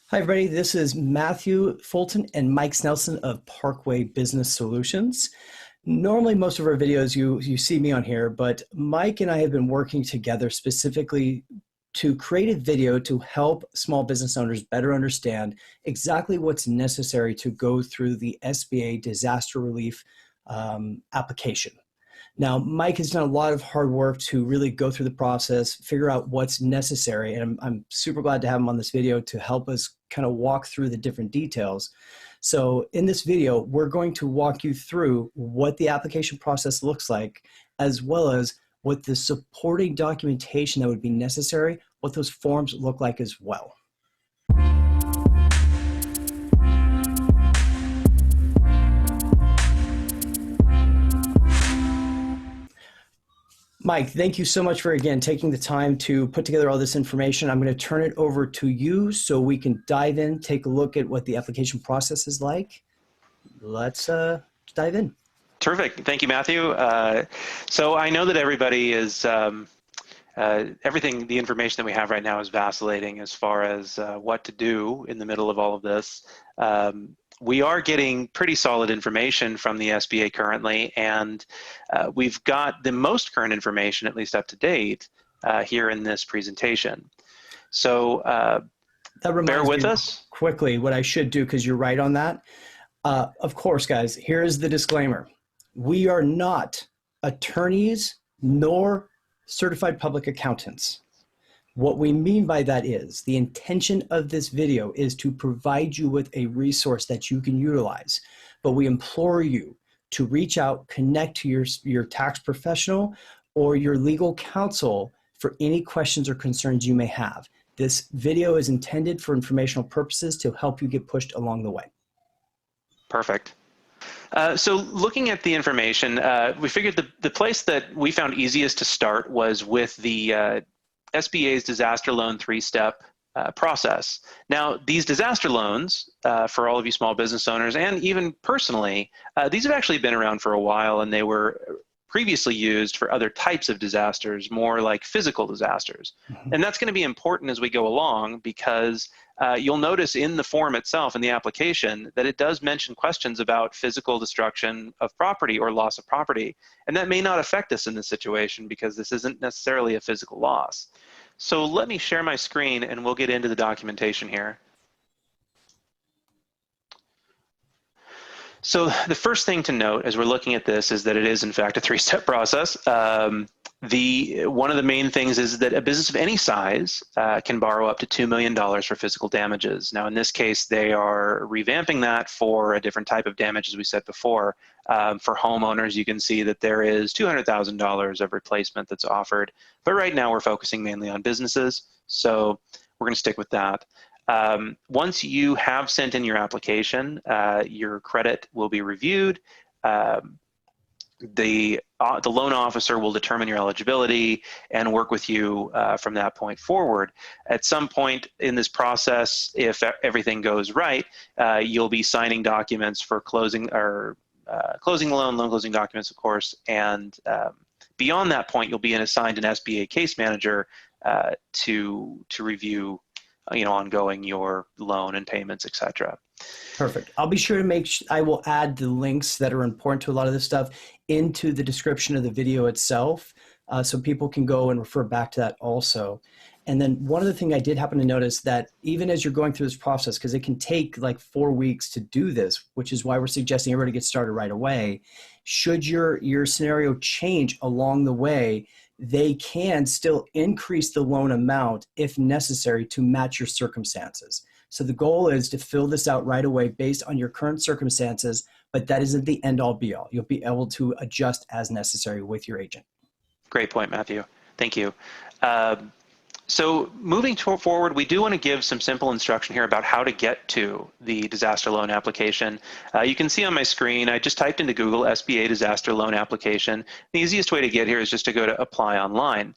Hi, everybody. This is Matthew Fulton and Mike Snelson of Parkway Business Solutions. Normally, most of our videos, you see me on here, but Mike and I have been working together specifically to create a video to help small business owners better understand exactly what's necessary to go through the SBA disaster relief application. Now, Mike has done a lot of hard work to really go through the process, figure out what's necessary, and I'm super glad to have him on this video to help us kind of walk through the different details. So in this video, we're going to walk you through what the application process looks like, as well as what the supporting documentation that would be necessary, what those forms look like as well. Mike, thank you so much for, again, taking the time to put together all this information. I'm going to turn it over to you so we can dive in, take a look at what the application process is like. Let's dive in. Terrific. Thank you, Matthew. So I know that everybody is, the information that we have right now is vacillating as far as what to do in the middle of all of this. We are getting pretty solid information from the SBA currently, and we've got the most current information, at least up to date, here in this presentation. So bear with us. Quickly, what I should do, because you're right on that. Of course, guys, here's the disclaimer. We are not attorneys nor certified public accountants. What we mean by that is the intention of this video is to provide you with a resource that you can utilize, but we implore you to reach out, connect to your tax professional or your legal counsel for any questions or concerns you may have. This video is intended for informational purposes to help you get pushed along the way. Perfect. So looking at the information, we figured the place that we found easiest to start was with the SBA's disaster loan three-step process. Now, these disaster loans, for all of you small business owners and even personally, these have actually been around for a while, and they were previously used for other types of disasters, more like physical disasters. And that's going to be important as we go along, because you'll notice in the form itself, in the application, that it does mention questions about physical destruction of property or loss of property. And that may not affect us in this situation because this isn't necessarily a physical loss. So let me share my screen and we'll get into the documentation here. So the first thing to note as we're looking at this is that it is in fact a three-step process. One of the main things is that a business of any size can borrow up to $2 million for physical damages. Now in this case, they are revamping that for a different type of damage, as we said before. For homeowners, you can see that there is $200,000 of replacement that's offered, but right now we're focusing mainly on businesses, so we're going to stick with that. Once you have sent in your application, your credit will be reviewed. The loan officer will determine your eligibility and work with you from that point forward. At some point in this process, if everything goes right, you'll be signing documents for closing or closing the loan closing documents, of course, and beyond that point, you'll be assigned an SBA case manager to review ongoing your loan and payments, etc. Perfect. I'll be sure to I will add the links that are important to a lot of this stuff into the description of the video itself, so people can go and refer back to that also. And then one other thing I did happen to notice, that even as you're going through this process, because it can take like 4 weeks to do this, which is why we're suggesting everybody get started right away, should your scenario change along the way, they can still increase the loan amount if necessary to match your circumstances. So the goal is to fill this out right away based on your current circumstances, but that isn't the end all be all. You'll be able to adjust as necessary with your agent. Great point, Matthew. Thank you. So moving forward, we do want to give some simple instruction here about how to get to the disaster loan application. You can see on my screen, I just typed into Google SBA disaster loan application. The easiest way to get here is just to go to apply online.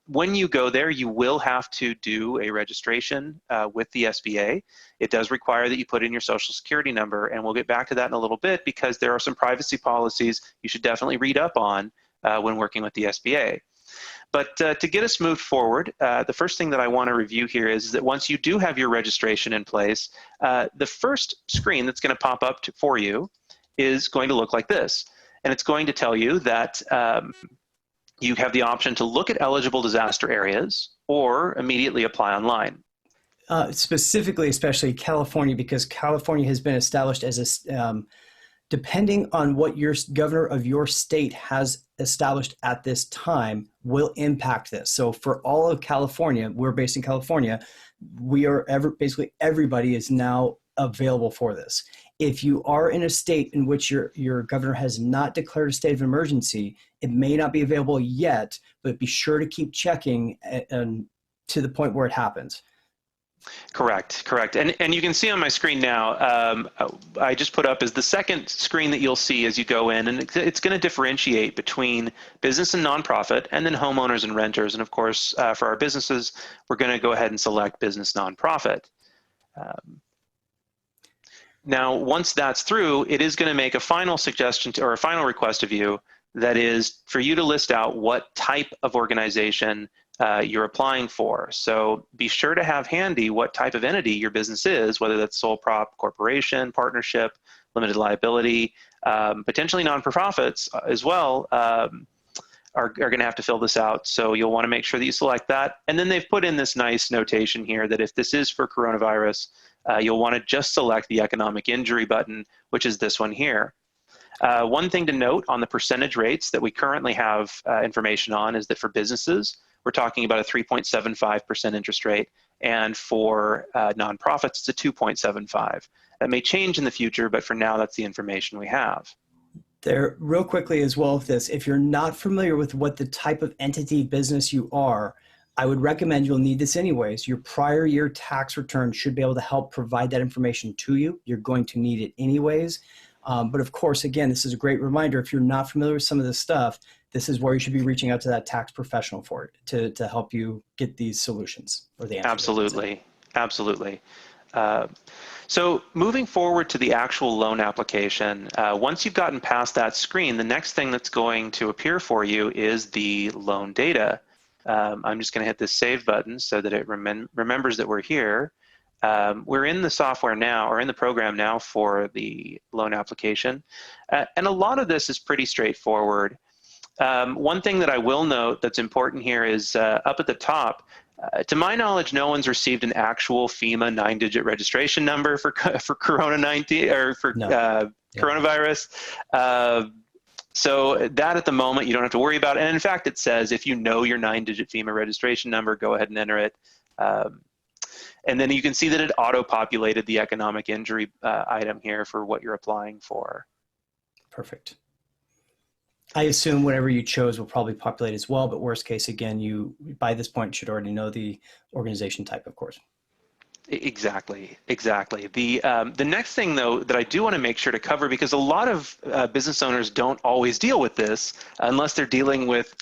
When you go there, you will have to do a registration with the SBA. It does require that you put in your social security number, and we'll get back to that in a little bit because there are some privacy policies you should definitely read up on when working with the SBA. But to get us moved forward, the first thing that I want to review here is that once you do have your registration in place, the first screen that's going to pop up for you is going to look like this. And it's going to tell you that you have the option to look at eligible disaster areas or immediately apply online. Specifically, especially California, because California has been established as a, depending on what your governor of your state has established at this time will impact this. So for all of California, we're based in California, basically everybody is now available for this. If you are in a state in which your governor has not declared a state of emergency, it may not be available yet, but be sure to keep checking to the point where it happens. Correct. And you can see on my screen now, I just put up is the second screen that you'll see as you go in, and it's going to differentiate between business and nonprofit, and then homeowners and renters. And of course, for our businesses, we're going to go ahead and select business nonprofit. Now, once that's through, it is going to make a final suggestion or a final request of you, that is for you to list out what type of organization you're applying for. So be sure to have handy what type of entity your business is, whether that's sole prop, corporation, partnership, limited liability, potentially non-profits as well are going to have to fill this out. So you'll want to make sure that you select that. And then they've put in this nice notation here that if this is for coronavirus, you'll want to just select the economic injury button, which is this one here. One thing to note on the percentage rates that we currently have information on is that for businesses, we're talking about a 3.75% interest rate, and for nonprofits, it's a 2.75. That may change in the future, but for now, that's the information we have. There, real quickly as well with this, if you're not familiar with what the type of entity business you are, I would recommend, you'll need this anyways, your prior year tax return should be able to help provide that information to you. You're going to need it anyways. But of course, again, this is a great reminder. If you're not familiar with some of this stuff, this is where you should be reaching out to that tax professional for it to help you get these solutions or the answers. Absolutely. So moving forward to the actual loan application, once you've gotten past that screen, the next thing that's going to appear for you is the loan data. I'm just going to hit this save button so that it remembers that we're here. We're in the software now, or in the program now for the loan application. And a lot of this is pretty straightforward. One thing that I will note that's important here is up at the top, to my knowledge, no one's received an actual FEMA 9-digit registration number for Corona-19 or for coronavirus. So that at the moment you don't have to worry about. And in fact, it says if you know your 9-digit FEMA registration number, go ahead and enter it. And then you can see that it auto-populated the economic injury item here for what you're applying for. Perfect. I assume whatever you chose will probably populate as well, but worst case, again, you by this point should already know the organization type, of course. Exactly. The next thing, though, that I do want to make sure to cover, because a lot of business owners don't always deal with this unless they're dealing with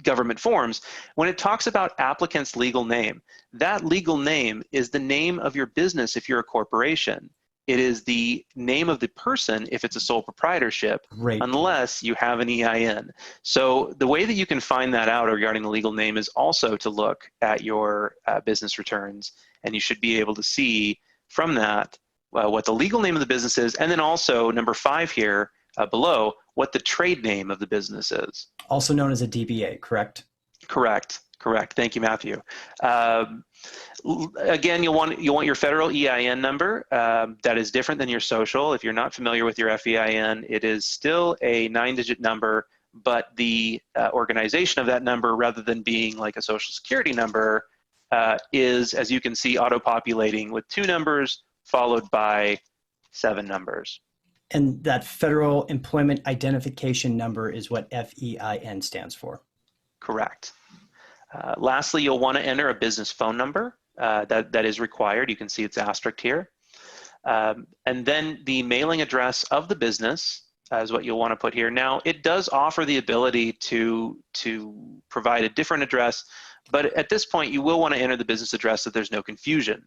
government forms. When it talks about applicant's legal name, that legal name is the name of your business if you're a corporation. It is the name of the person if it's a sole proprietorship, unless you have an EIN. So the way that you can find that out regarding the legal name is also to look at your business returns, and you should be able to see from that what the legal name of the business is, and then also number 5 here below, what the trade name of the business is. Also known as a DBA, correct? Correct. Thank you, Matthew. Again, you'll want your federal EIN number. That is different than your social. If you're not familiar with your FEIN, it is still a 9-digit number, but the organization of that number, rather than being like a social security number, is, as you can see, auto-populating with 2 numbers followed by 7 numbers. And that Federal Employment Identification Number is what FEIN stands for. Correct. Lastly, you'll want to enter a business phone number that is required. You can see it's asterisked here. And then the mailing address of the business is what you'll want to put here. Now, it does offer the ability to provide a different address, but at this point, you will want to enter the business address so there's no confusion.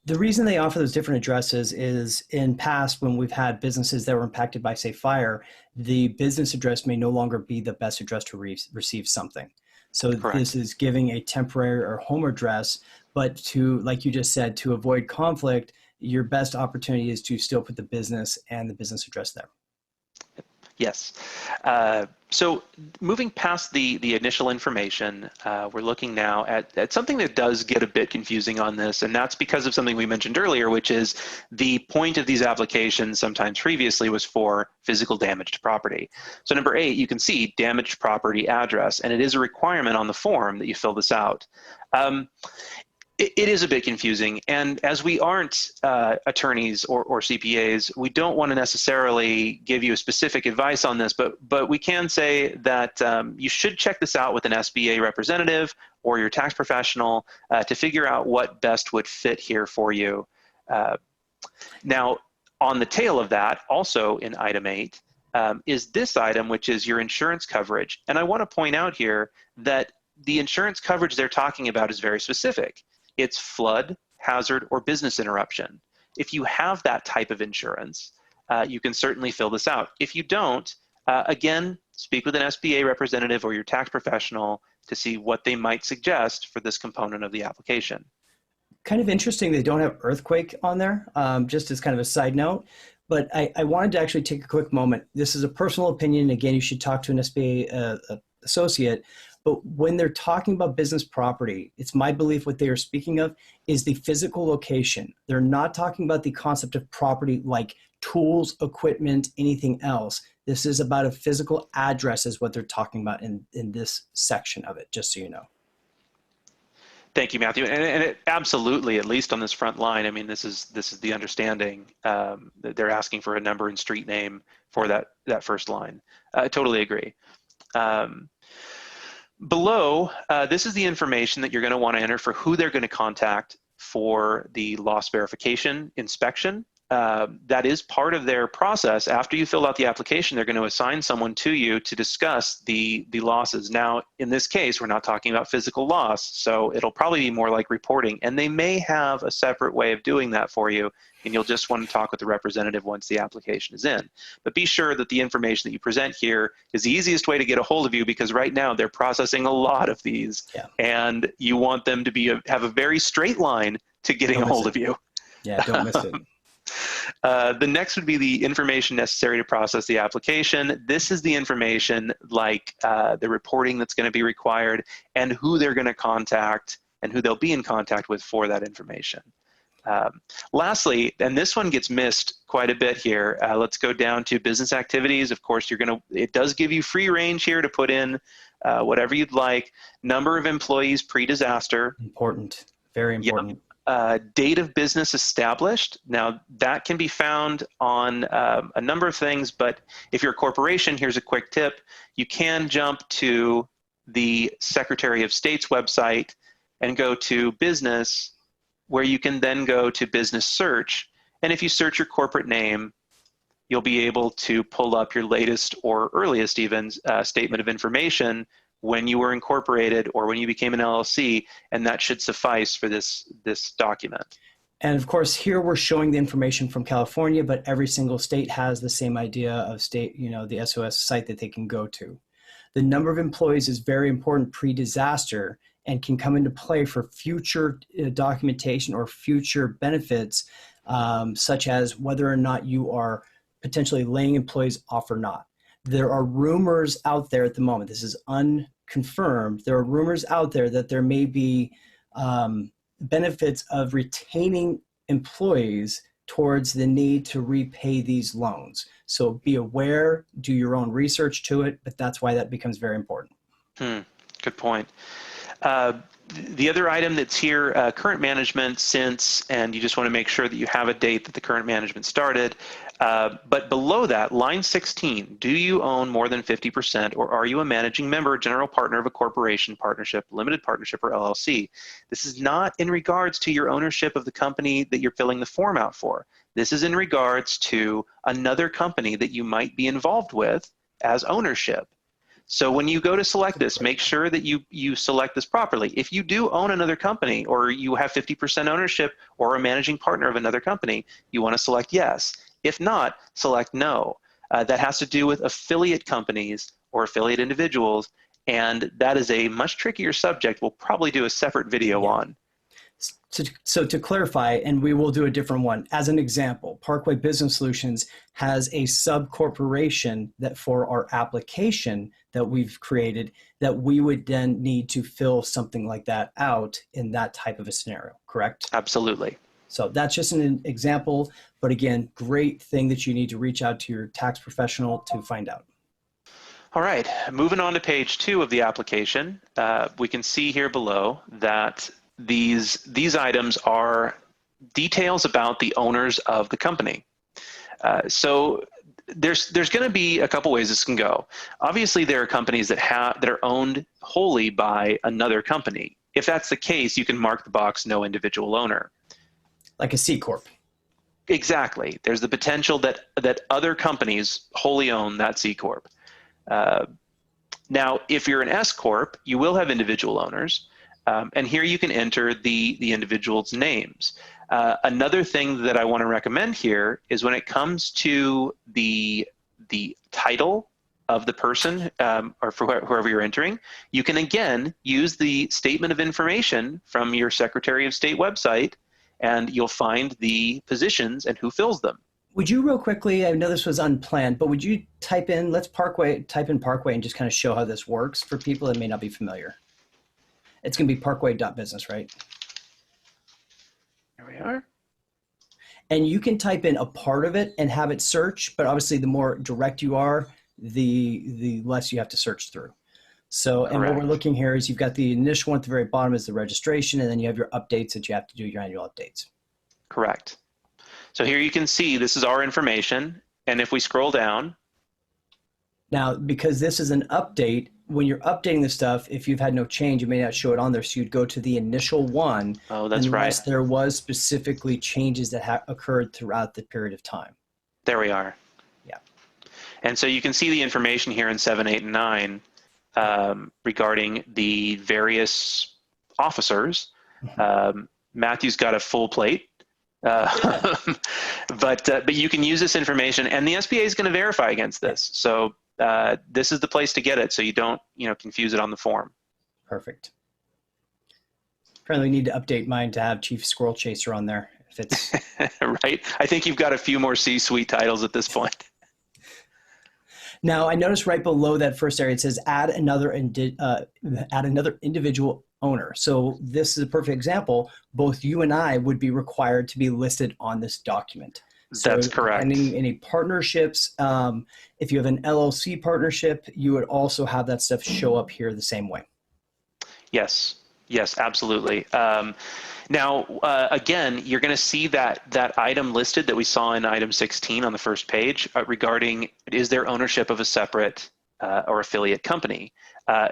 The reason they offer those different addresses is in past, when we've had businesses that were impacted by, say, fire, the business address may no longer be the best address to receive something. So this Correct. is giving a temporary or home address, but to, like you just said, to avoid conflict, your best opportunity is to still put the business and the business address there. Yes. So moving past the initial information, we're looking now at something that does get a bit confusing on this, and that's because of something we mentioned earlier, which is the point of these applications sometimes previously was for physical damage to property. So number 8, you can see damaged property address, and it is a requirement on the form that you fill this out. It is a bit confusing, and as we aren't attorneys or CPAs, we don't want to necessarily give you a specific advice on this, but we can say that you should check this out with an SBA representative or your tax professional to figure out what best would fit here for you. Now, on the tail of that, also in item 8, is this item, which is your insurance coverage. And I want to point out here that the insurance coverage they're talking about is very specific. It's flood, hazard, or business interruption. If you have that type of insurance, you can certainly fill this out. If you don't, again, speak with an SBA representative or your tax professional to see what they might suggest for this component of the application. Kind of interesting they don't have earthquake on there, just as kind of a side note. But I wanted to actually take a quick moment. This is a personal opinion. Again, you should talk to an SBA associate. But when they're talking about business property, it's my belief what they are speaking of is the physical location. They're not talking about the concept of property like tools, equipment, anything else. This is about a physical address is what they're talking about in this section of it, just so you know. Thank you, Matthew. And it absolutely, at least on this front line, I mean, this is the understanding that they're asking for a number and street name for that first line. I totally agree. Below, this is the information that you're going to want to enter for who they're going to contact for the loss verification inspection. That is part of their process. After you fill out the application, they're going to assign someone to you to discuss the losses. Now, in this case, we're not talking about physical loss, so it'll probably be more like reporting, and they may have a separate way of doing that for you, and you'll just want to talk with the representative once the application is in. But be sure that the information that you present here is the easiest way to get a hold of you, because right now they're processing a lot of these, and you want them to have a very straight line to getting a hold of you. Yeah, don't miss it. The next would be the information necessary to process the application. This is the information like the reporting that's going to be required and who they're going to contact and who they'll be in contact with for that information. Lastly, and this one gets missed quite a bit here, let's go down to business activities. Of course, it does give you free range here to put in whatever you'd like. Number of employees pre-disaster. Important, very important. Yep. Date of business established. Now that can be found on a number of things, but if you're a corporation, here's a quick tip. You can jump to the Secretary of State's website and go to business, where you can then go to business search. And if you search your corporate name, you'll be able to pull up your latest or earliest even statement of information when you were incorporated or when you became an LLC, and that should suffice for this document. And of course, here we're showing the information from California, but every single state has the same idea of state, the SOS site that they can go to. The number of employees is very important pre-disaster and can come into play for future documentation or future benefits, such as whether or not you are potentially laying employees off or not. There are rumors out there at the moment. This is unconfirmed. There are rumors out there that there may be benefits of retaining employees towards the need to repay these loans. So be aware, do your own research to it, but that's why that becomes very important. Good point. The other item that's here, current management since, and you just want to make sure that you have a date that the current management started. But below that, line 16, do you own more than 50% or are you a managing member, general partner of a corporation, partnership, limited partnership, or LLC? This is not in regards to your ownership of the company that you're filling the form out for. This is in regards to another company that you might be involved with as ownership. So when you go to select this, make sure that you select this properly. If you do own another company, or you have 50% ownership or a managing partner of another company, you want to select yes. If not, select no. That has to do with affiliate companies or affiliate individuals, and that is a much trickier subject we'll probably do a separate video on. So to clarify, and we will do a different one, as an example, Parkway Business Solutions has a sub-corporation that for our application that we've created, that we would then need to fill something like that out in that type of a scenario, correct? Absolutely. So that's just an example, but again, great thing that you need to reach out to your tax professional to find out. All right, moving on to page 2 of the application, we can see here below that these items are details about the owners of the company. So there's going to be a couple ways this can go. Obviously, there are companies that are owned wholly by another company. If that's the case, you can mark the box "No individual owner." Like a C Corp. Exactly. There's the potential that other companies wholly own that C Corp. Now, if you're an S Corp, you will have individual owners. And here you can enter the individual's names. Another thing that I want to recommend here is when it comes to the title of the person, or for whoever you're entering, you can again use the statement of information from your Secretary of State website, and you'll find the positions and who fills them. Would you real quickly, I know this was unplanned, but would you type in Parkway and just kind of show how this works for people that may not be familiar? It's going to be parkway.business, right? Here we are. And you can type in a part of it and have it search, but obviously the more direct you are, the less you have to search through. So, and what we're looking here is you've got the initial one at the very bottom is the registration, and then you have your updates that you have to do, your annual updates. Correct. So here you can see this is our information, and if we scroll down. Now, because this is an update, when you're updating the stuff, if you've had no change, you may not show it on there. So you'd go to the initial one. Oh, that's right. Unless there was specifically changes that occurred throughout the period of time. There we are. Yeah. And so you can see the information here in 7, 8, and 9 regarding the various officers. Matthew's got a full plate. But you can use this information, and the SBA is going to verify against this. So this is the place to get it, so you don't confuse it on the form. Perfect. Apparently, we need to update mine to have Chief Squirrel Chaser on there. If it's right. I think you've got a few more C-suite titles at this point. Now, I noticed right below that first area it says add another individual owner. So this is a perfect example. Both you and I would be required to be listed on this document. So that's correct. Any partnerships, if you have an LLC partnership, you would also have that stuff show up here the same way. Yes. Yes, absolutely. Now, again, you're going to see that item listed that we saw in item 16 on the first page regarding is there ownership of a separate or affiliate company.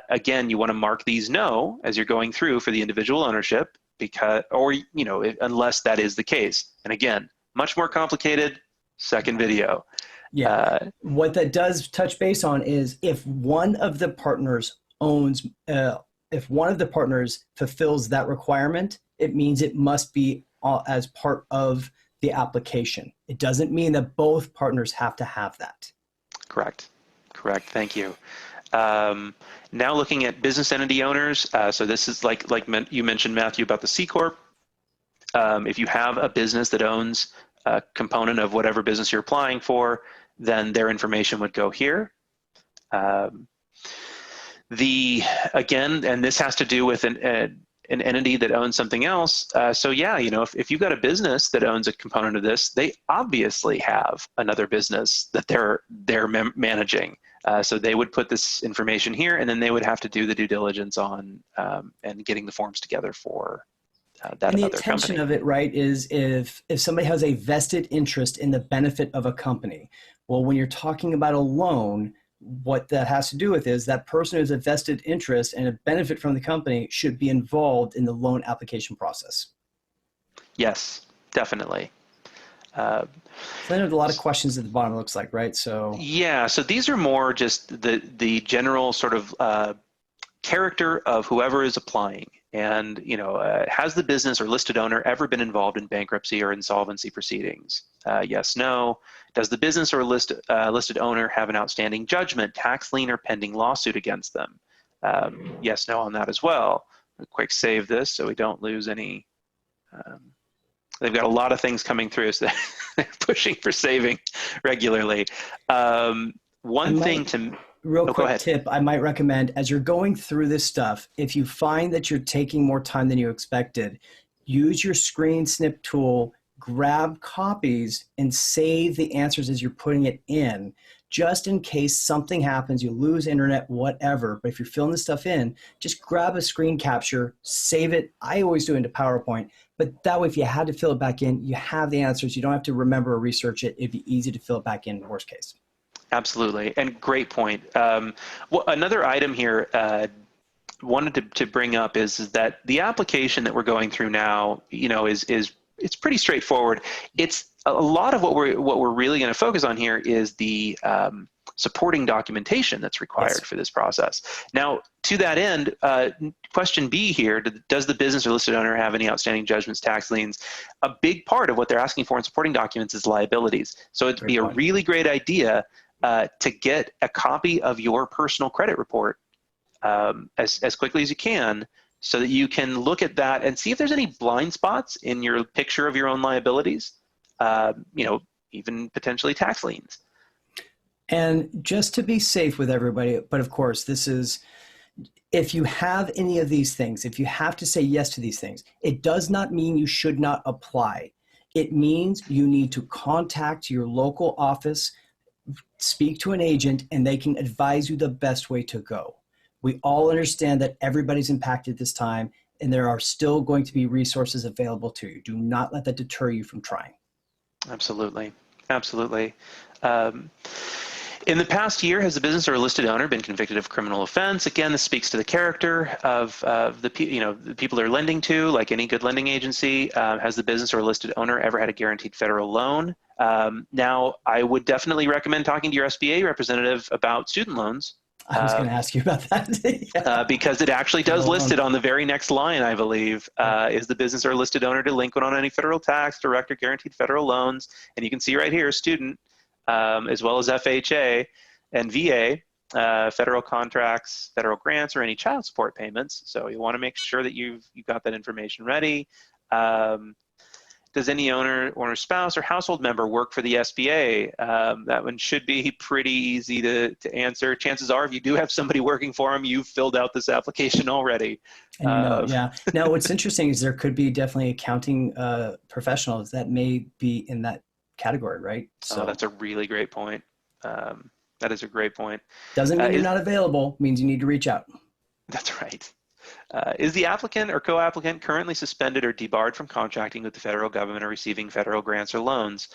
Again, you want to mark these no as you're going through for the individual ownership, unless that is the case. And again, much more complicated, second video. Yeah. What that does touch base on is if one of the partners owns, if one of the partners fulfills that requirement, it means it must be as part of the application. It doesn't mean that both partners have to have that. Correct. Correct. Thank you. Now looking at business entity owners. So this is like you mentioned, Matthew, about the C Corp. If you have a business that owns a component of whatever business you're applying for, then their information would go here. Again, and this has to do with an entity that owns something else. So yeah, if you've got a business that owns a component of this, they obviously have another business that they're managing. So they would put this information here, and then they would have to do the due diligence on and getting the forms together for that and the other intention company. of it, right, is if somebody has a vested interest in the benefit of a company. Well, when you're talking about a loan, what that has to do with is that person who has a vested interest and a benefit from the company should be involved in the loan application process. Yes, definitely. So I know a lot of questions at the bottom, it looks like, right? So Yeah, so these are more just the general sort of character of whoever is applying. And, has the business or listed owner ever been involved in bankruptcy or insolvency proceedings? Yes, no. Does the business or listed owner have an outstanding judgment, tax lien, or pending lawsuit against them? Yes, no on that as well. Quick save this so we don't lose any. They've got a lot of things coming through, so they're pushing for saving regularly. One thing to real go quick ahead. tip I might recommend as you're going through this stuff, if you find that you're taking more time than you expected, use your screen snip tool, grab copies, and save the answers as you're putting it in, just in case something happens, you lose internet, whatever. But if you're filling this stuff in, just grab a screen capture, save it. I always do it into PowerPoint, but that way if you had to fill it back in, you have the answers. You don't have to remember or research it. It'd be easy to fill it back in worst case. Absolutely, and great point. Another item here wanted to bring up is that the application that we're going through now, is it's pretty straightforward. It's a lot of what we're really going to focus on here is the supporting documentation that's required for this process. Now, to that end, question B here, does the business or listed owner have any outstanding judgments, tax liens? A big part of what they're asking for in supporting documents is liabilities. So it'd be a really great idea to get a copy of your personal credit report as quickly as you can, so that you can look at that and see if there's any blind spots in your picture of your own liabilities, even potentially tax liens. And just to be safe with everybody, but of course, this is, if you have any of these things, if you have to say yes to these things, it does not mean you should not apply. It means you need to contact your local office, speak to an agent, and they can advise you the best way to go. We all understand that everybody's impacted this time, and there are still going to be resources available to you. Do not let that deter you from trying. Absolutely. Absolutely. In the past year, has the business or listed owner been convicted of criminal offense? Again, this speaks to the character of the people they're lending to, like any good lending agency. Has the business or listed owner ever had a guaranteed federal loan? Now, I would definitely recommend talking to your SBA representative about student loans. I was going to ask you about that. Because it actually does list it on the very next line, I believe. Is the business or listed owner delinquent on any federal tax, direct or guaranteed federal loans? And you can see right here, student, as well as FHA and VA, federal contracts, federal grants, or any child support payments. So you want to make sure that you've got that information ready. Does any owner or spouse or household member work for the SBA? That one should be pretty easy to answer. Chances are, if you do have somebody working for them, you've filled out this application already. And yeah. Now, what's interesting is there could be definitely accounting professionals that may be in that category, right? So that's a really great point. That is a great point. Doesn't mean you're not available, means you need to reach out. That's right. Is the applicant or co-applicant currently suspended or debarred from contracting with the federal government or receiving federal grants or loans?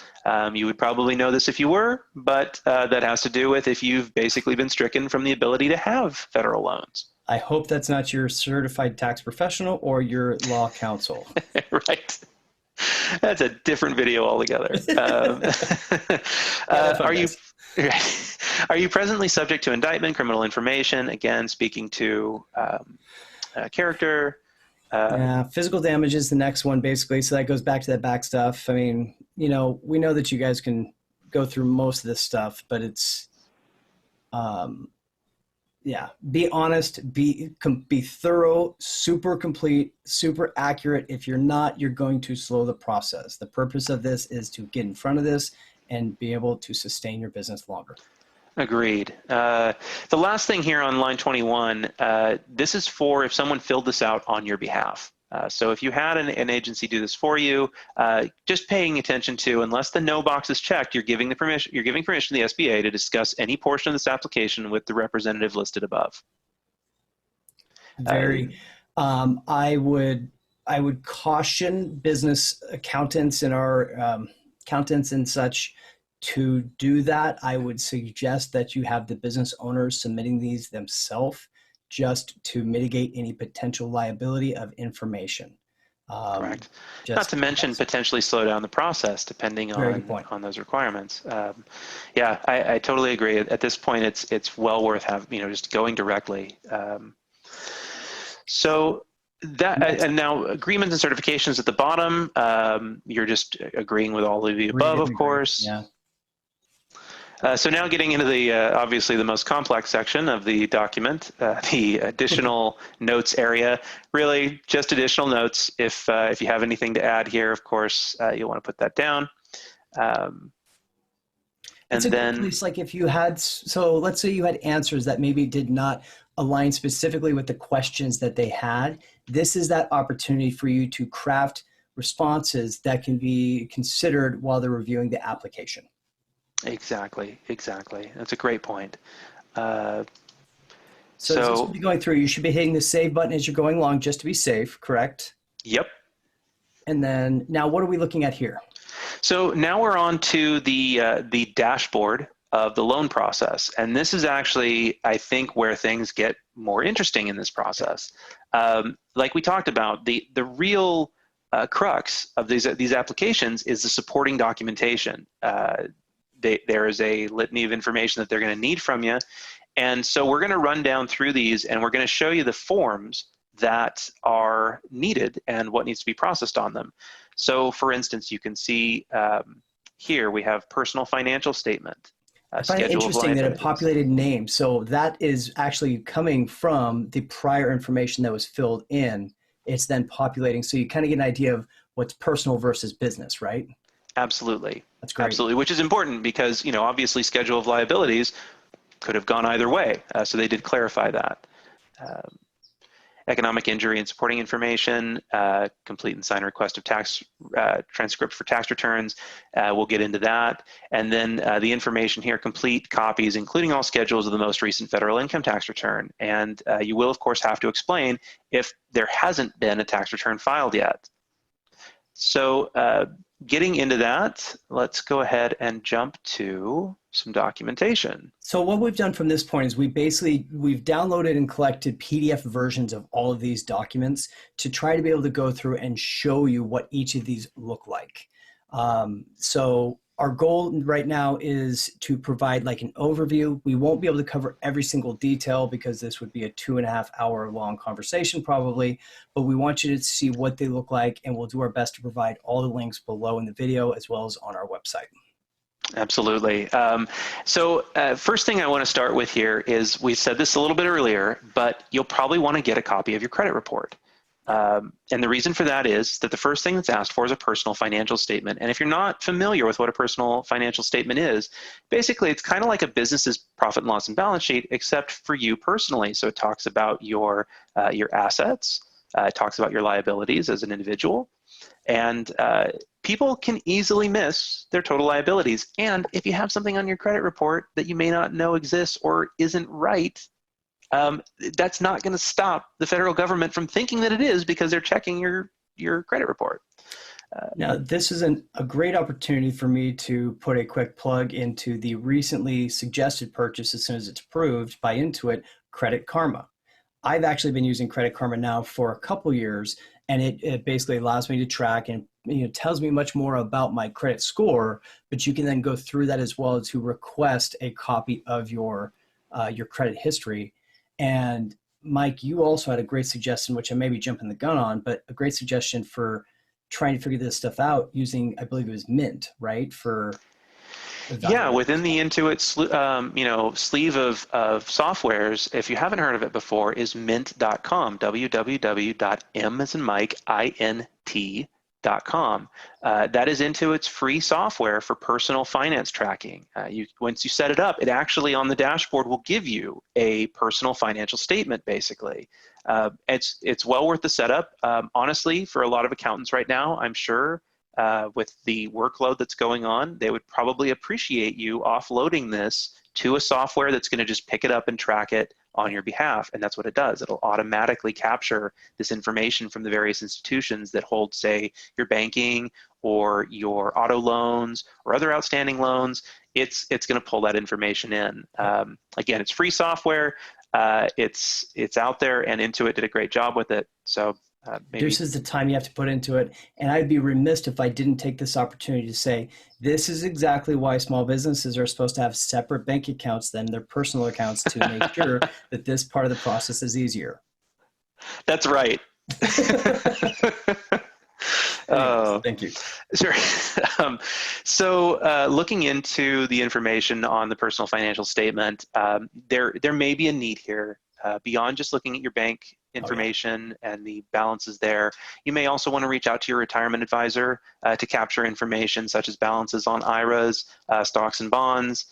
You would probably know this if you were, but that has to do with if you've basically been stricken from the ability to have federal loans. I hope that's not your certified tax professional or your law counsel. Right. That's a different video altogether. Are you presently subject to indictment, criminal information? Again, speaking to character. Yeah, physical damage is the next one, basically. So that goes back to that back stuff. I mean, we know that you guys can go through most of this stuff, but it's, yeah, be honest, be thorough, super complete, super accurate. If you're not, you're going to slow the process. The purpose of this is to get in front of this and be able to sustain your business longer. Agreed. The last thing here on line 21, this is for if someone filled this out on your behalf. So if you had an agency do this for you, just paying attention to, unless the no box is checked, you're giving permission to the SBA to discuss any portion of this application with the representative listed above. I would caution business accountants and our accountants and such to do that. I would suggest that you have the business owners submitting these themselves, just to mitigate any potential liability of information. Correct. Not Just to mention because. potentially slow down the process depending Very good point. on those requirements. Yeah, I totally agree. At this point, it's well worth just going directly. So that and now agreements and certifications at the bottom. You're just agreeing with all of the Read above, it and of agree. course. Yeah. So now getting into the obviously the most complex section of the document, the additional notes area. Really, just additional notes. If you have anything to add here, of course, you'll want to put that down. It's And a good then, place, like if you had, so let's say you had answers that maybe did not align specifically with the questions that they had. This is that opportunity for you to craft responses that can be considered while they're reviewing the application. exactly. That's a great point. Uh, So as this will so, be going through, you should be hitting the save button as you're going along just to be safe, correct? yep. And then now what are we looking at here? So now we're on to the dashboard of the loan process. And this is actually, I think, where things get more interesting in this process. Like we talked about, the real crux of these applications is the supporting documentation. There is a litany of information that they're going to need from you. And so we're going to run down through these, and we're going to show you the forms that are needed and what needs to be processed on them. So for instance, you can see here we have personal financial statement, I find it schedule of interesting that it liabilities. populated names. So that is actually coming from the prior information that was filled in. It's then populating. So you kind of get an idea of what's personal versus business, right? Absolutely. That's great. Absolutely, which is important because, obviously schedule of liabilities could have gone either way. So they did clarify that. Economic injury and supporting information, complete and sign request of tax transcript for tax returns. We'll get into that. And then the information here, complete copies, including all schedules of the most recent federal income tax return. And you will, of course, have to explain if there hasn't been a tax return filed yet. So getting into that, let's go ahead and jump to some documentation. So what we've done from this point is we've downloaded and collected PDF versions of all of these documents to try to be able to go through and show you what each of these look like. So our goal right now is to provide like an overview. We won't be able to cover every single detail because this would be a 2.5 hour long conversation probably, but we want you to see what they look like, and we'll do our best to provide all the links below in the video as well as on our website. Absolutely. So first thing I want to start with here is, we said this a little bit earlier, but you'll probably want to get a copy of your credit report. And the reason for that is that the first thing that's asked for is a personal financial statement. And if you're not familiar with what a personal financial statement is, basically it's kind of like a business's profit and loss and balance sheet, except for you personally. So it talks about your assets, it talks about your liabilities as an individual, and people can easily miss their total liabilities. And if you have something on your credit report that you may not know exists or isn't right, that's not going to stop the federal government from thinking that it is, because they're checking your credit report. Now, this is a great opportunity for me to put a quick plug into the recently suggested purchase, as soon as it's approved by Intuit, Credit Karma. I've actually been using Credit Karma now for a couple years, and it basically allows me to track and tells me much more about my credit score, but you can then go through that as well to request a copy of your credit history. And Mike, you also had a great suggestion, which I may be jumping the gun on, but a great suggestion for trying to figure this stuff out using, I believe it was Mint, right? Yeah, within the Intuit sleeve of softwares, if you haven't heard of it before, is mint.com, www.m as in Mike, INT.com. That is Intuit's free software for personal finance tracking. Once you set it up, it actually on the dashboard will give you a personal financial statement, basically. It's well worth the setup. Honestly, for a lot of accountants right now, I'm sure with the workload that's going on, they would probably appreciate you offloading this to a software that's going to just pick it up and track it on your behalf. And that's what it does. It'll automatically capture this information from the various institutions that hold, say, your banking or your auto loans or other outstanding loans. It's going to pull that information in. Again, it's free software. It's out there, and Intuit did a great job with it. So Maybe. Reduces the time you have to put into it. And I'd be remiss if I didn't take this opportunity to say, this is exactly why small businesses are supposed to have separate bank accounts than their personal accounts to make sure that this part of the process is easier. That's right. Anyways, thank you. Sure. Looking into the information on the personal financial statement, there may be a need here beyond just looking at your bank information and the balances there. You may also want to reach out to your retirement advisor to capture information such as balances on IRAs, stocks and bonds.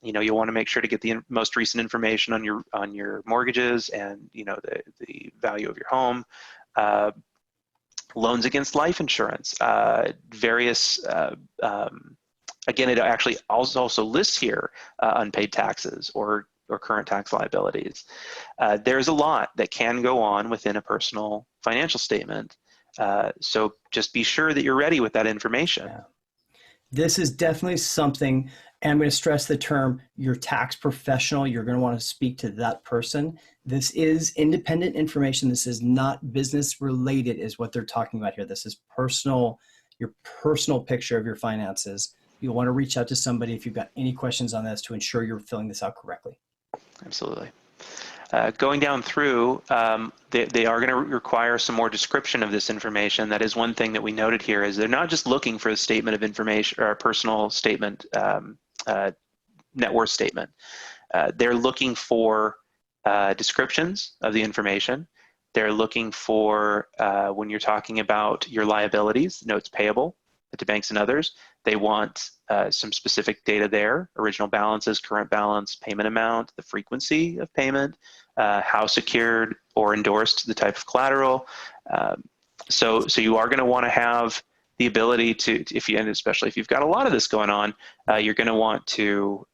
You'll want to make sure to get the most recent information on your mortgages and the value of your home. Loans against life insurance, again, it actually also lists here unpaid taxes or current tax liabilities. There's a lot that can go on within a personal financial statement. So just be sure that you're ready with that information. Yeah. This is definitely something, and I'm going to stress the term, your tax professional, you're going to want to speak to that person. This is independent information. This is not business related is what they're talking about here. This is personal, your personal picture of your finances. You'll want to reach out to somebody if you've got any questions on this to ensure you're filling this out correctly. Absolutely. Going down through, they are going to require some more description of this information. That is one thing that we noted here is they're not just looking for a statement of information or a personal statement, net worth statement. They're looking for descriptions of the information. They're looking for, when you're talking about your liabilities, notes payable to banks and others, they want some specific data there, original balances, current balance, payment amount, the frequency of payment, how secured or endorsed the type of collateral. So you are going to want to have the ability to, and especially if you've got a lot of this going on, you're going to want to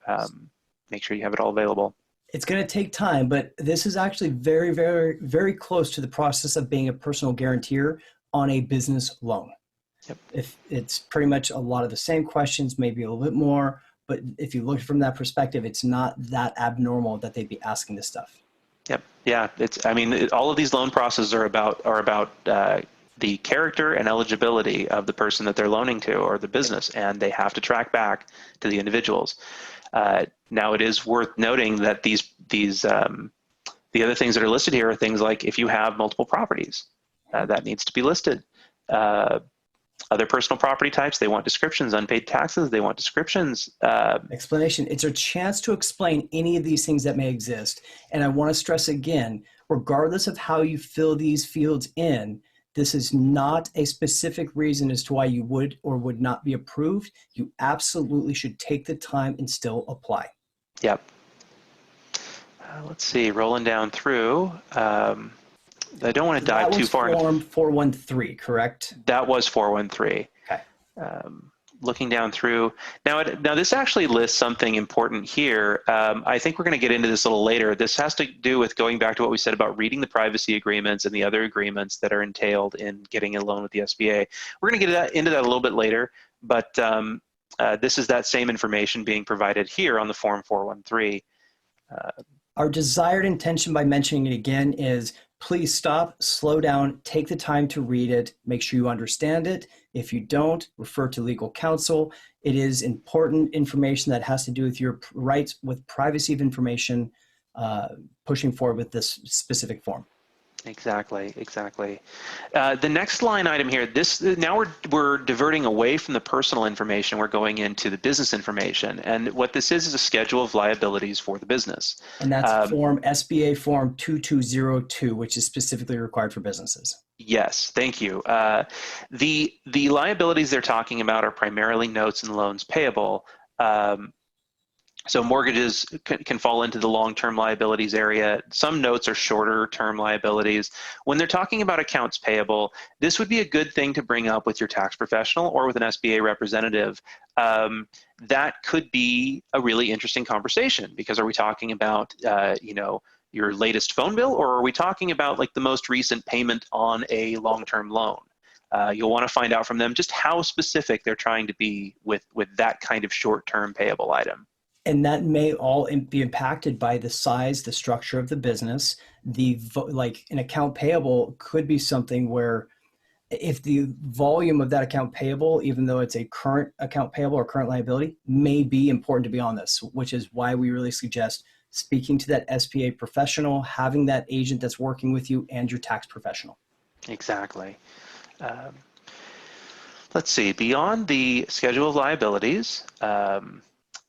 make sure you have it all available. It's going to take time, but this is actually very, very, very close to the process of being a personal guarantor on a business loan. Yep. If it's pretty much a lot of the same questions, maybe a little bit more, but if you look from that perspective, it's not that abnormal that they'd be asking this stuff. Yep. Yeah. All of these loan processes are about the character and eligibility of the person that they're loaning to or the business, and they have to track back to the individuals. Now, it is worth noting that the other things that are listed here are things like if you have multiple properties, that needs to be listed. Other personal property types, they want descriptions. Unpaid taxes, they want descriptions. Explanation. It's a chance to explain any of these things that may exist. And I want to stress again, regardless of how you fill these fields in, this is not a specific reason as to why you would or would not be approved. You absolutely should take the time and still apply. Yep. Let's see, rolling down through. I don't want to dive too far. That was Form 413, correct? That was 413. Okay. Looking down through. Now this actually lists something important here. I think we're going to get into this a little later. This has to do with going back to what we said about reading the privacy agreements and the other agreements that are entailed in getting a loan with the SBA. We're going to get into that a little bit later, but this is that same information being provided here on the Form 413. Our desired intention by mentioning it again is please stop, slow down, take the time to read it, make sure you understand it. If you don't, refer to legal counsel. It is important information that has to do with your rights with privacy of information, pushing forward with this specific form. Exactly. The next line item here, now we're diverting away from the personal information. We're going into the business information. And what this is a schedule of liabilities for the business. And that's SBA Form 2202, which is specifically required for businesses. Yes, thank you. The liabilities they're talking about are primarily notes and loans payable. So mortgages can fall into the long-term liabilities area. Some notes are shorter-term liabilities. When they're talking about accounts payable, this would be a good thing to bring up with your tax professional or with an SBA representative. That could be a really interesting conversation because are we talking about, your latest phone bill, or are we talking about like the most recent payment on a long-term loan? You'll want to find out from them just how specific they're trying to be with that kind of short-term payable item. And that may all be impacted by the size, the structure of the business. Like an account payable could be something where if the volume of that account payable, even though it's a current account payable or current liability, may be important to be on this, which is why we really suggest speaking to that SBA professional, having that agent that's working with you and your tax professional. Exactly. Um, let's see, beyond the schedule of liabilities,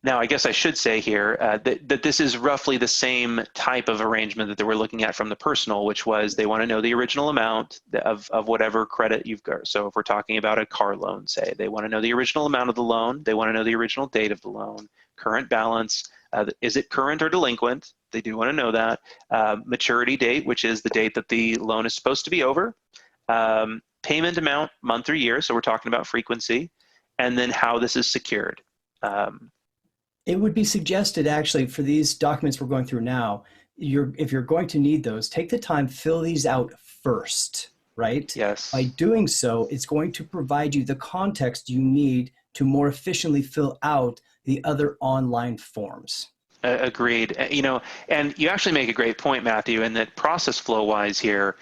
now, I guess I should say here that this is roughly the same type of arrangement that they were looking at from the personal, which was they want to know the original amount of whatever credit you've got. So if we're talking about a car loan, say, they want to know the original amount of the loan. They want to know the original date of the loan, current balance. Is it current or delinquent? They do want to know that. Maturity date, which is the date that the loan is supposed to be over. Payment amount, month or year. So we're talking about frequency. And then how this is secured. It would be suggested actually for these documents we're going through now, if you're going to need those, take the time, fill these out first, right? Yes. By doing so, it's going to provide you the context you need to more efficiently fill out the other online forms. Agreed. You know, and you actually make a great point, Matthew, in that process flow wise here,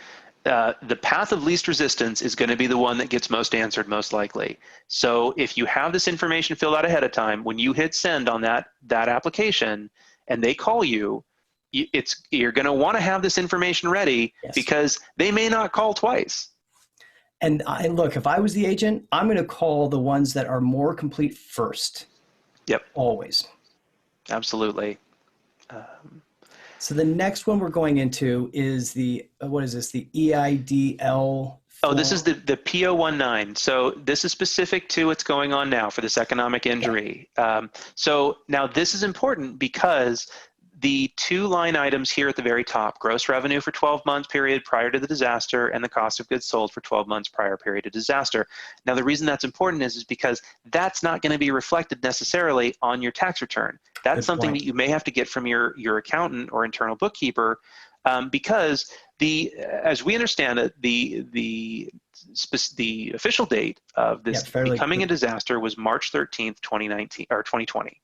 the path of least resistance is going to be the one that gets most answered most likely. So if you have this information filled out ahead of time, when you hit send on that application and they call you, you're going to want to have this information ready. Yes. Because they may not call twice. And look, if I was the agent, I'm going to call the ones that are more complete first. Yep. Always. Absolutely. So the next one we're going into is what is this? The EIDL form? Oh, this is the P019. So this is specific to what's going on now for this economic injury. Yeah. So now this is important because the two line items here at the very top, gross revenue for 12 months period prior to the disaster and the cost of goods sold for 12 months prior period to disaster. Now, the reason that's important is because that's not going to be reflected necessarily on your tax return. That's something that you may have to get from your accountant or internal bookkeeper because as we understand it, the official date of this becoming a disaster was March 13th, 2019 or 2020,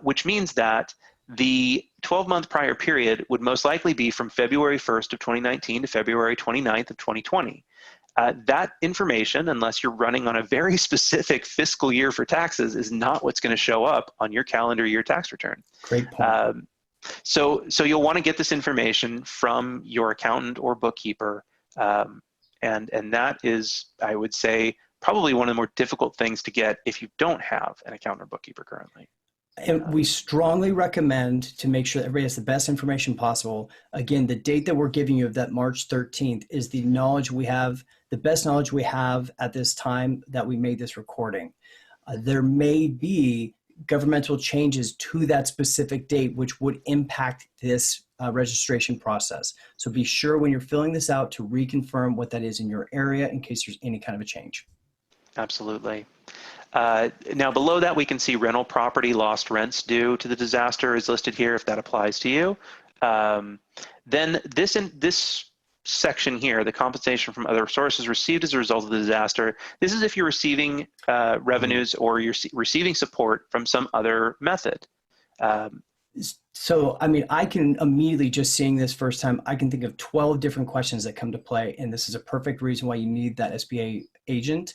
which means that the 12-month prior period would most likely be from February 1st of 2019 to February 29th of 2020. That information, unless you're running on a very specific fiscal year for taxes, is not what's going to show up on your calendar year tax return. Great point. So you'll want to get this information from your accountant or bookkeeper, and that is, I would say, probably one of the more difficult things to get if you don't have an accountant or bookkeeper currently. And we strongly recommend to make sure that everybody has the best information possible. Again, the date that we're giving you of that March 13th is the knowledge we have, the best knowledge we have at this time that we made this recording. There may be governmental changes to that specific date, which would impact this registration process. So be sure when you're filling this out to reconfirm what that is in your area in case there's any kind of a change. Absolutely. Now below that, we can see rental property lost rents due to the disaster is listed here if that applies to you. Then this section here, the compensation from other sources received as a result of the disaster, this is if you're receiving revenues or you're receiving support from some other method. So, I mean, I can immediately, just seeing this first time, I can think of 12 different questions that come to play, and this is a perfect reason why you need that SBA agent.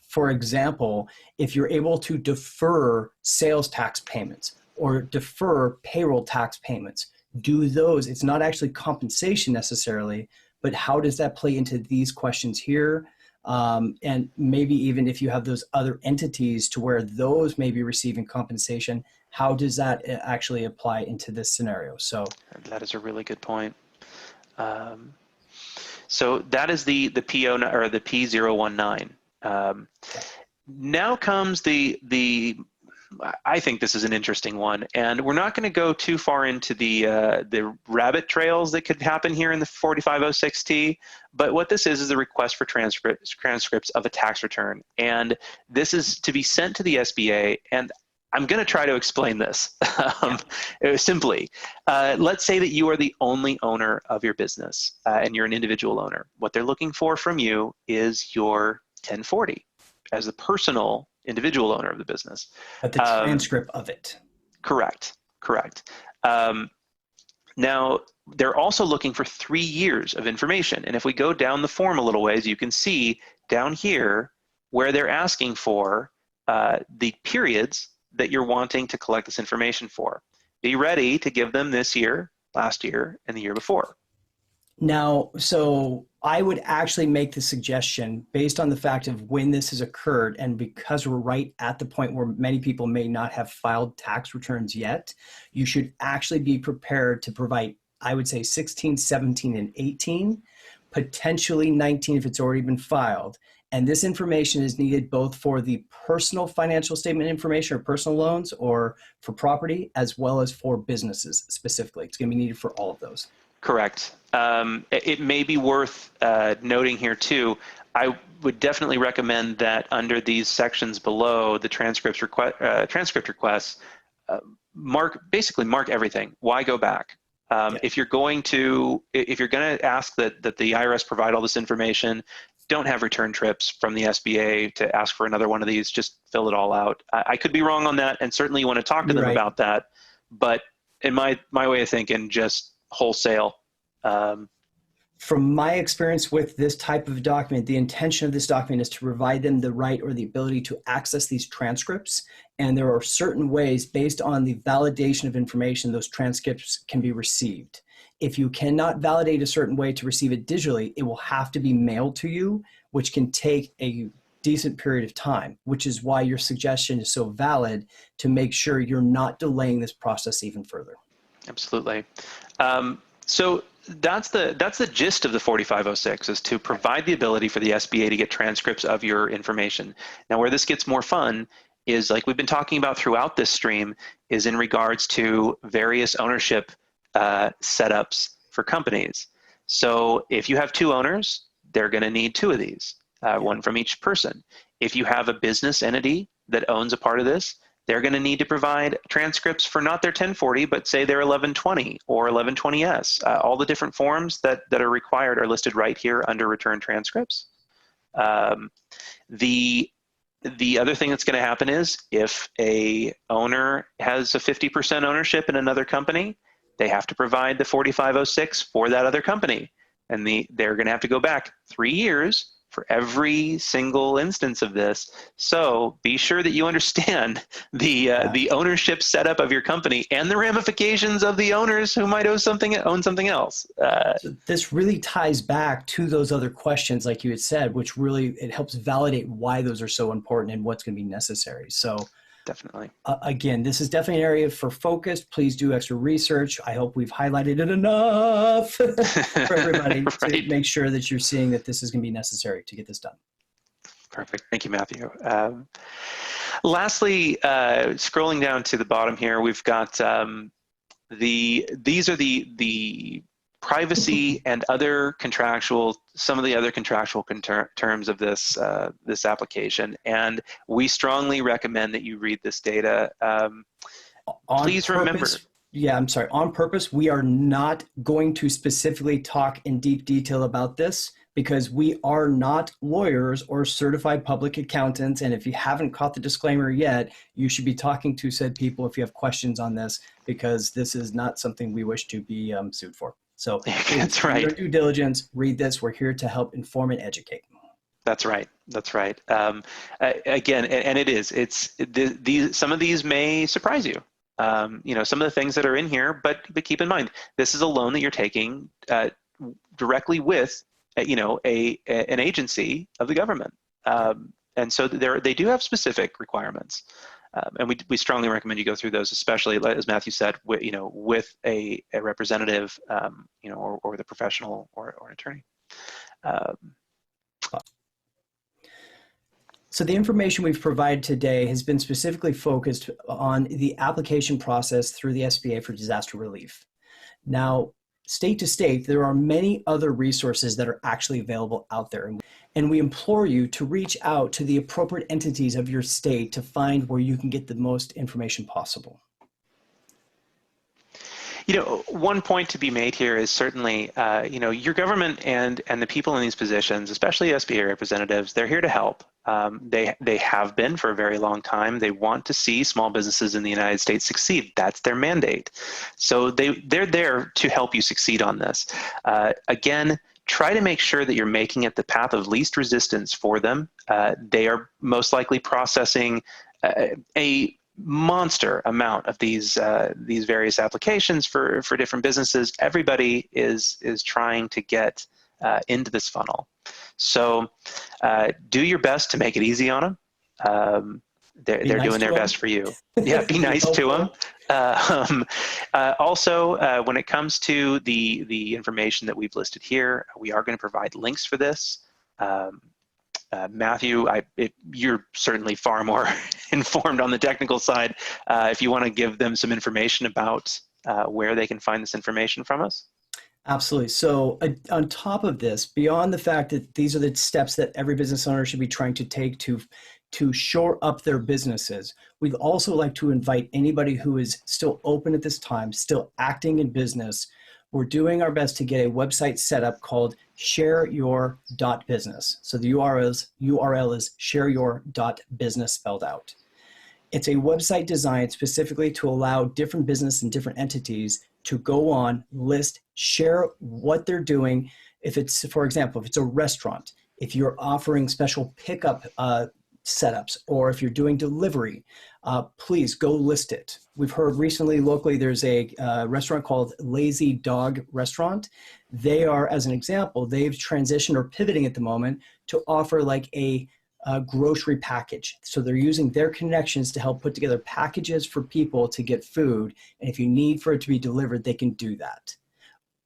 For example, if you're able to defer sales tax payments or defer payroll tax payments, do those, it's not actually compensation necessarily, but how does that play into these questions here? And maybe even if you have those other entities to where those may be receiving compensation, how does that actually apply into this scenario? So that is a really good point. So that is the PO or the P019. Now comes I think this is an interesting one, and we're not going to go too far into the rabbit trails that could happen here in the 4506T, but what this is a request for transcripts of a tax return, and this is to be sent to the SBA, and I'm going to try to explain this simply. Let's say that you are the only owner of your business and you're an individual owner. What they're looking for from you is your 1040 as the personal individual owner of the business. But the transcript of it. Correct. Correct. Now, they're also looking for 3 years of information. And if we go down the form a little ways, you can see down here where they're asking for the periods that you're wanting to collect this information for. Be ready to give them this year, last year, and the year before. Now, so I would actually make the suggestion based on the fact of when this has occurred, and because we're right at the point where many people may not have filed tax returns yet, you should actually be prepared to provide, I would say 16, 17, and 18, potentially 19 if it's already been filed. And this information is needed both for the personal financial statement information or personal loans or for property, as well as for businesses specifically. It's going to be needed for all of those. Correct. It may be worth noting here too, I would definitely recommend that under these sections below the transcript requests, basically mark everything. Why go back? Yeah. If you're going to ask that the IRS provide all this information, don't have return trips from the SBA to ask for another one of these. Just fill it all out. I could be wrong on that, and certainly you want to talk to them about that. But in my way of thinking, just wholesale. From my experience with this type of document, the intention of this document is to provide them the right or the ability to access these transcripts. And there are certain ways based on the validation of information those transcripts can be received. If you cannot validate a certain way to receive it digitally, it will have to be mailed to you, which can take a decent period of time, which is why your suggestion is so valid to make sure you're not delaying this process even further. Absolutely. So that's the gist of the 4506, is to provide the ability for the SBA to get transcripts of your information. Now, where this gets more fun is, like we've been talking about throughout this stream, is in regards to various ownership setups for companies. So if you have 2 owners, they're going to need 2 of these, one from each person. If you have a business entity that owns a part of this, they're going to need to provide transcripts for not their 1040, but say their 1120 or 1120S. All the different forms that are required are listed right here under return transcripts. The other thing that's going to happen is if a owner has a 50% ownership in another company, they have to provide the 4506 for that other company. And they're going to have to go back 3 years for every single instance of this. So be sure that you understand the ownership setup of your company and the ramifications of the owners who might own something else. So this really ties back to those other questions, like you had said, which really, it helps validate why those are so important and what's going to be necessary. So definitely. Again, this is definitely an area for focus. Please do extra research. I hope we've highlighted it enough for everybody to make sure that you're seeing that this is going to be necessary to get this done. Perfect. Thank you, Matthew. Lastly, scrolling down to the bottom here, we've got these are the privacy and other some of the other contractual terms of this this application, and we strongly recommend that you read this data. Please remember. Yeah, I'm sorry. On purpose, we are not going to specifically talk in deep detail about this because we are not lawyers or certified public accountants. And if you haven't caught the disclaimer yet, you should be talking to said people if you have questions on this, because this is not something we wish to be sued for. So that's right. Your due diligence, read this. We're here to help inform and educate. That's right. That's right. Again, and it is. Some of these may surprise you. Some of the things that are in here, but keep in mind, this is a loan that you're taking directly with, an agency of the government, and so they do have specific requirements. And we strongly recommend you go through those, especially as Matthew said, with a representative, or the professional or an attorney. So the information we've provided today has been specifically focused on the application process through the SBA for disaster relief. Now, state to state, there are many other resources that are actually available out there. And we implore you to reach out to the appropriate entities of your state to find where you can get the most information possible. One point to be made here is certainly, your government and the people in these positions, especially SBA representatives, they're here to help. They have been for a very long time. They want to see small businesses in the United States succeed. That's their mandate. So they're there to help you succeed on this. Again, try to make sure that you're making it the path of least resistance for them. They are most likely processing a monster amount of these various applications for different businesses. Everybody is trying to get into this funnel. So do your best to make it easy on them. They're nice doing their them. best for you. Yeah, be nice to them. Also, when it comes to the information that we've listed here, we are going to provide links for this. Matthew, you're certainly far more informed on the technical side. If you want to give them some information about where they can find this information from us. Absolutely. So on top of this, beyond the fact that these are the steps that every business owner should be trying to take to shore up their businesses, we'd also like to invite anybody who is still open at this time, still acting in business. We're doing our best to get a website set up called shareyour.business. So the URL is shareyour.business spelled out. It's a website designed specifically to allow different business and different entities to go on, list, share what they're doing. If it's, for example, if it's a restaurant, if you're offering special pickup setups, or if you're doing delivery, please go list it. We've heard recently locally there's a restaurant called Lazy Dog Restaurant. They are, as an example, they've transitioned or pivoting at the moment to offer like a grocery package. So they're using their connections to help put together packages for people to get food. And if you need for it to be delivered, they can do that.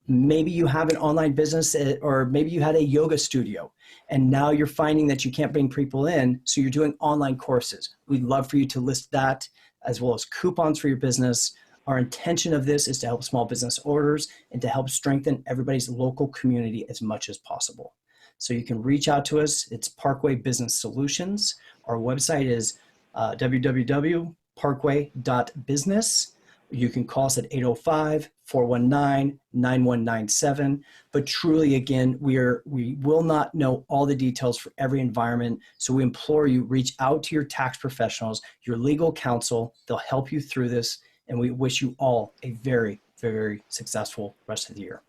Maybe you have an online business, or maybe you had a yoga studio and now you're finding that you can't bring people in. So you're doing online courses. We'd love for you to list that, as well as coupons for your business. Our intention of this is to help small business owners and to help strengthen everybody's local community as much as possible. So you can reach out to us. It's Parkway Business Solutions. Our website is www.parkway.business. You can call us at 805-419-9197. But truly, again, we will not know all the details for every environment. So we implore you, reach out to your tax professionals, your legal counsel. They'll help you through this. And we wish you all a very, very successful rest of the year.